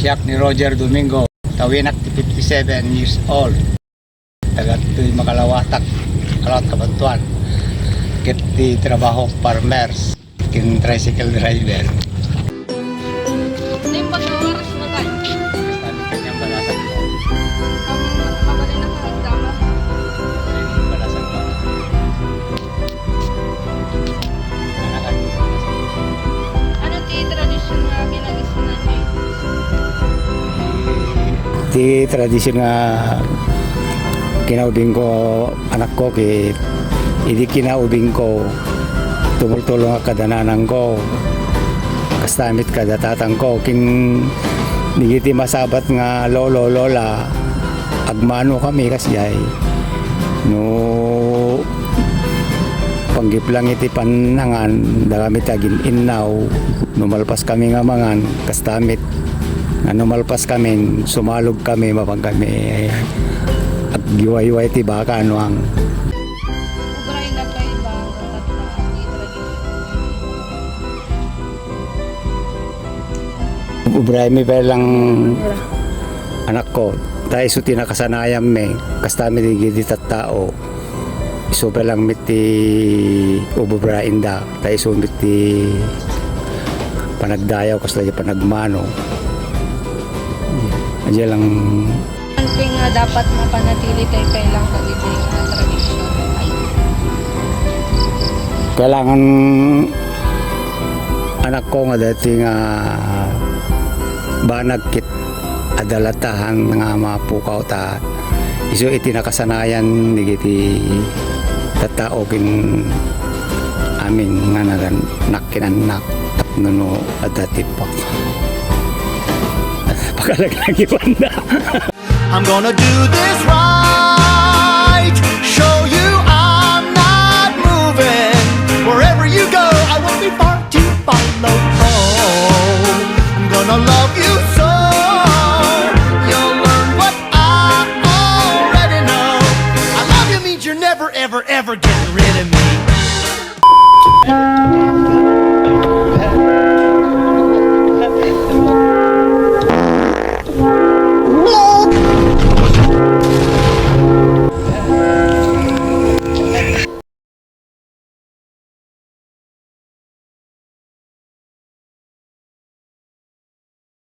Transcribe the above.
siyak ni Roger Domingo, tawinak ti 57 years old. Tagat tuy makalawatak, kalawat kabantuan. Kit ti trabaho farmers, kin tricycle driver. Ano yung pag-oras mo tayo? Basta ni kanyang balasan ko. Mabalay na karagdama. Yung balasan ko. Ano ti tradisyon nga ginagisunan niyo? Ti tradisyon nga kinaubing ko anak ko kit hindi kinaubing ko tumultulong ang kadananan ko kastamit kadatatang ko kin nigiti masabat nga lolo lola agmano kami kasi ay no panggip lang iti panangan dagami tagin innaw numalpas kami nga mangan kastamit nga numalpas kami sumalog kami mapang kami at giway-way ti baka ano ang Ubray na kayo ba ang tataan ni tradisyon? ubray mi pa lang anak ko tayo so tinakasanayam me kastami di giti tattao iso pa lang miti ububrain da tayo so miti panagdayaw kas tayo panagmano adya lang Ang nga dapat mapanatili tayo kailang kagibig na tradisyon ay kailangan anak ko nga dati nga banagkit adalatahan nga mapukaw ta iso iti nakasanayan digiti tatao kin amin nga naganak kinanak tapno no adati pa pagkalagi banda. I'm gonna do this right. Show you I'm not moving. Wherever you go, I won't be far to follow. Oh, I'm gonna love you so. You'll learn what I already know. I love you means you're never, ever, ever getting rid of me.